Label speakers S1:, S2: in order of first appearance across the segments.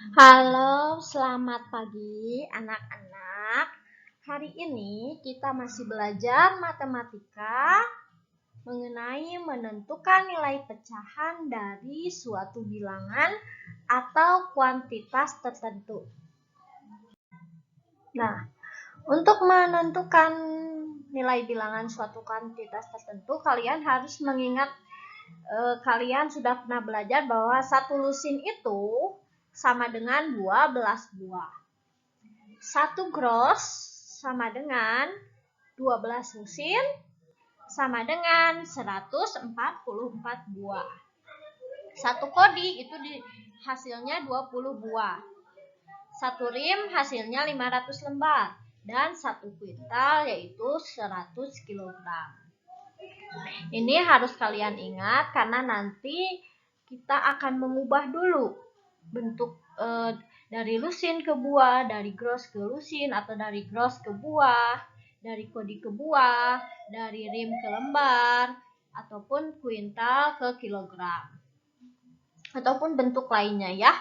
S1: Halo, selamat pagi anak-anak. Hari ini kita masih belajar matematika mengenai menentukan nilai pecahan dari suatu bilangan atau kuantitas tertentu. Nah, untuk menentukan nilai bilangan suatu kuantitas tertentu, kalian harus mengingat kalian sudah pernah belajar bahwa satu lusin itu sama dengan 12 buah. Satu gross sama dengan 12 lusin sama dengan 144 buah. Satu kodi itu hasilnya 20 buah. Satu rim hasilnya 500 lembar. Dan satu kuintal yaitu 100 kilogram. Ini harus kalian ingat karena nanti kita akan mengubah dulu bentuk dari lusin ke buah, dari gross ke lusin, atau dari gross ke buah, dari kodi ke buah, dari rim ke lembar, ataupun kuintal ke kilogram, ataupun bentuk lainnya ya.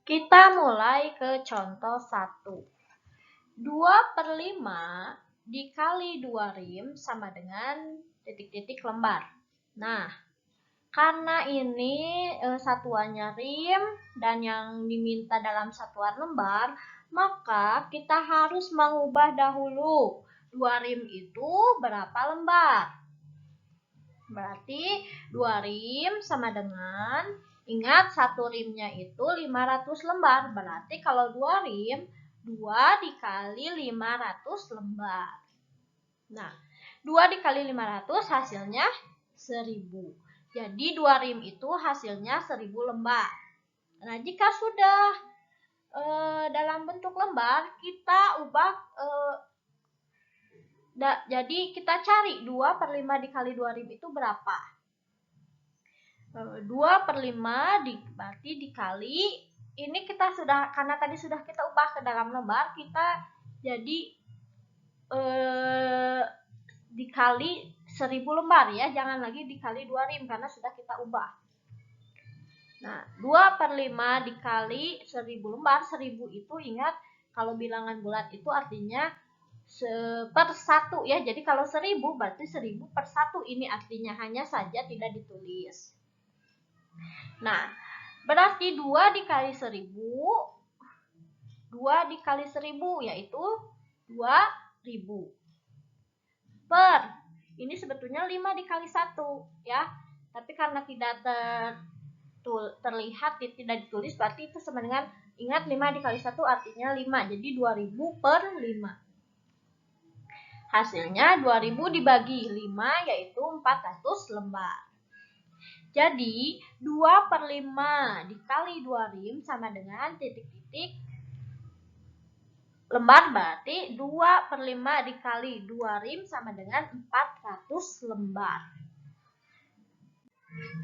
S1: Kita mulai ke contoh 1. 2/5 dikali 2 rim sama dengan titik-titik lembar. Nah, karena ini satuannya rim dan yang diminta dalam satuan lembar, maka kita harus mengubah dahulu 2 rim itu berapa lembar. Berarti 2 rim sama dengan, ingat satu rimnya itu 500 lembar. Berarti kalau 2 rim, 2 dikali 500 lembar. Nah, 2 dikali 500 hasilnya 1000. Jadi 2 rim itu hasilnya 1000 lembar. Nah, jika sudah dalam bentuk lembar, kita ubah jadi kita cari 2/5 dikali 2 rim itu berapa. 2/5 berarti dikali, ini kita sudah, karena tadi sudah kita ubah ke dalam lembar, kita jadi dikali 1000 lembar ya, jangan lagi dikali 2 rim karena sudah kita ubah. Nah, 2/5 dikali 1000 lembar, 1000 itu ingat kalau bilangan bulat itu artinya per 1 ya. Jadi kalau 1000 berarti 1000 per 1, ini artinya, hanya saja tidak ditulis. Nah, berarti 2 dikali 1000, 2 dikali 1000 yaitu 2000. Per, ini sebetulnya 5 dikali 1 ya, tapi karena tidak terlihat, tidak ditulis, berarti itu sama dengan, ingat 5 dikali 1 artinya 5, jadi 2000 per 5. Hasilnya 2000 dibagi 5 yaitu 400 lembar. Jadi 2/5 dikali 2 rim sama dengan titik-titik lembar, berarti 2/5 dikali 2 rim sama dengan 400 lembar.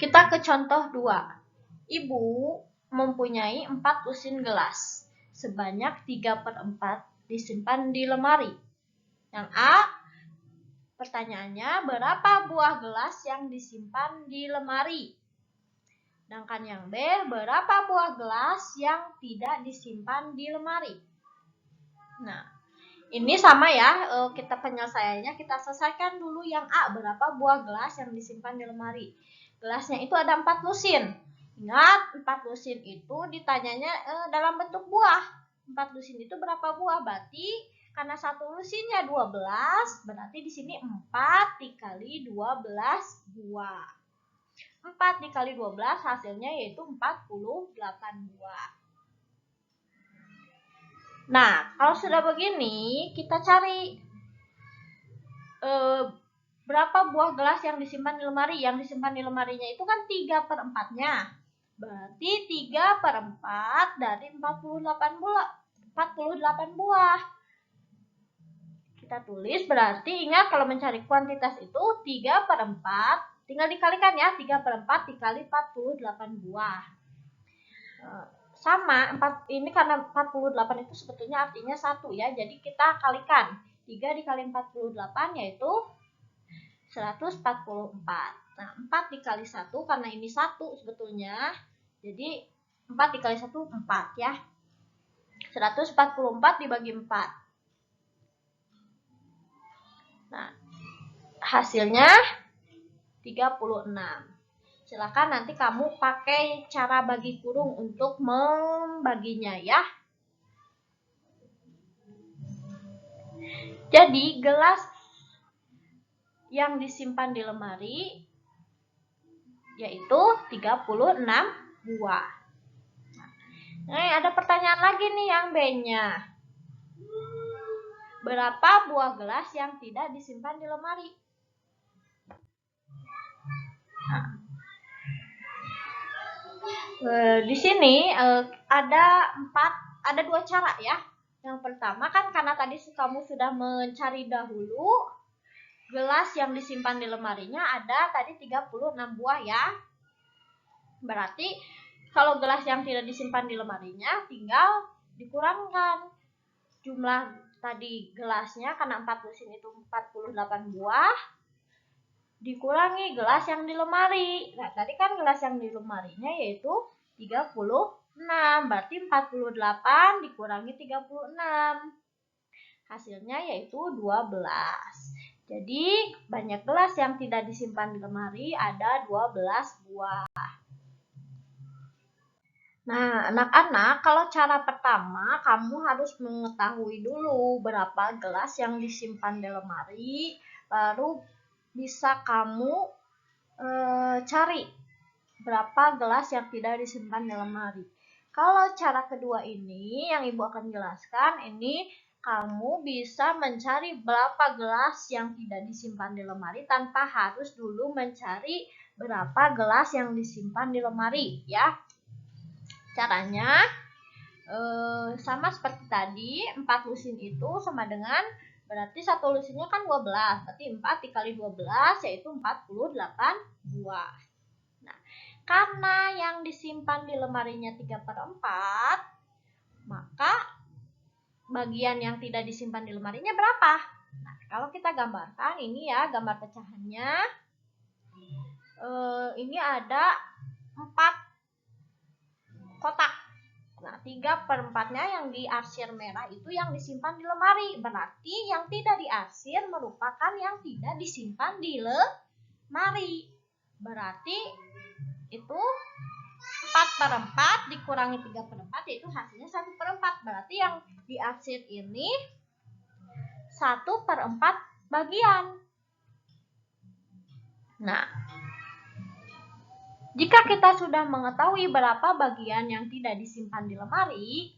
S1: Kita ke contoh 2. Ibu mempunyai 4 lusin gelas. Sebanyak 3/4 disimpan di lemari. Yang A, pertanyaannya berapa buah gelas yang disimpan di lemari? Sedangkan yang B, berapa buah gelas yang tidak disimpan di lemari? Nah, ini sama ya, kita penyelesaiannya, kita selesaikan dulu yang A, berapa buah gelas yang disimpan di lemari. Gelasnya itu ada 4 lusin. Ingat, 4 lusin itu ditanyanya dalam bentuk buah. 4 lusin itu berapa buah? Berarti karena satu lusinnya 12, berarti di sini 4 dikali 12 buah. 4 dikali 12 hasilnya yaitu 48 buah. Nah, kalau sudah begini, kita cari berapa buah gelas yang disimpan di lemari. Yang disimpan di lemarinya itu kan 3/4-nya. Berarti 3/4 dari 48 buah. Kita tulis, berarti ingat kalau mencari kuantitas itu 3/4, tinggal dikalikan ya, 3/4 dikali 48 buah. Sama, ini karena 48 itu sebetulnya artinya 1 ya, jadi kita kalikan. 3 dikali 48 yaitu 144. Nah, 4 dikali 1, karena ini 1 sebetulnya, Jadi 4 dikali 1, 4 ya. 144 dibagi 4. Nah, hasilnya 36. Silakan nanti kamu pakai cara bagi kurung untuk membaginya ya. Jadi gelas yang disimpan di lemari yaitu 36 buah. Nah, ada pertanyaan lagi nih yang B-nya. Berapa buah gelas yang tidak disimpan di lemari? Nah, di sini ada dua cara ya. Yang pertama kan karena tadi kamu sudah mencari dahulu gelas yang disimpan di lemarinya ada tadi 36 buah ya. Berarti kalau gelas yang tidak disimpan di lemarinya tinggal dikurangkan jumlah tadi gelasnya karena 4 lusin itu 48 buah dikurangi gelas yang di lemari. Nah, tadi kan gelas yang di lemarinya yaitu 36. Berarti 48 dikurangi 36. Hasilnya yaitu 12. Jadi, banyak gelas yang tidak disimpan di lemari ada 12 buah. Nah, anak-anak, kalau cara pertama kamu harus mengetahui dulu berapa gelas yang disimpan di lemari, baru bisa kamu cari berapa gelas yang tidak disimpan di lemari. Kalau cara kedua ini yang Ibu akan jelaskan, ini kamu bisa mencari berapa gelas yang tidak disimpan di lemari tanpa harus dulu mencari berapa gelas yang disimpan di lemari ya. Caranya sama seperti tadi, 4 lusin itu sama dengan berarti satu lusinnya kan 12, berarti 4 dikali 12 yaitu 48 buah. Nah, karena yang disimpan di lemarinya 3/4, maka bagian yang tidak disimpan di lemarinya berapa? Nah, kalau kita gambarkan, ini ya gambar pecahannya. Ini ada 4 kotak. Nah, 3/4-nya yang diarsir merah itu yang disimpan di lemari. Berarti yang tidak diarsir merupakan yang tidak disimpan di lemari. Berarti itu 4/4 dikurangi 3/4 yaitu hasilnya 1/4. Berarti yang diarsir ini 1/4 bagian. Nah, jika kita sudah mengetahui berapa bagian yang tidak disimpan di lemari,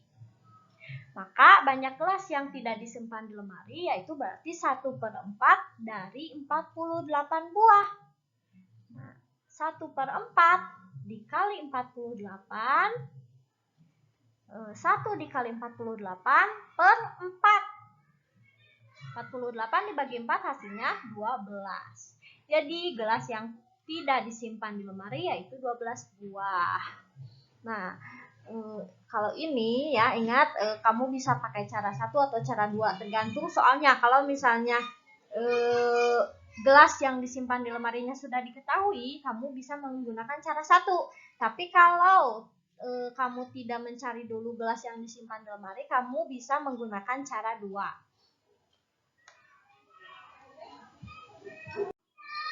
S1: maka banyak gelas yang tidak disimpan di lemari yaitu berarti 1/4 dari 48 buah. Nah, 1/4 dikali 48, 1 dikali 48 per 4. 48 dibagi 4 hasilnya 12. Jadi gelas yang tidak disimpan di lemari yaitu 12 buah. Nah, kalau ini ya ingat kamu bisa pakai cara 1 atau cara 2 tergantung soalnya. Kalau misalnya gelas yang disimpan di lemarinya sudah diketahui, kamu bisa menggunakan cara 1. Tapi kalau kamu tidak mencari dulu gelas yang disimpan di lemari, kamu bisa menggunakan cara 2.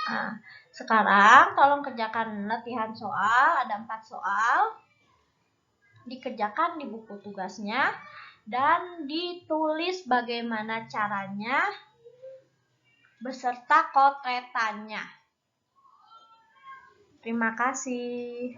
S1: Nah, sekarang tolong kerjakan latihan soal, ada 4 soal. Dikerjakan di buku tugasnya dan ditulis bagaimana caranya beserta kotretannya. Terima kasih.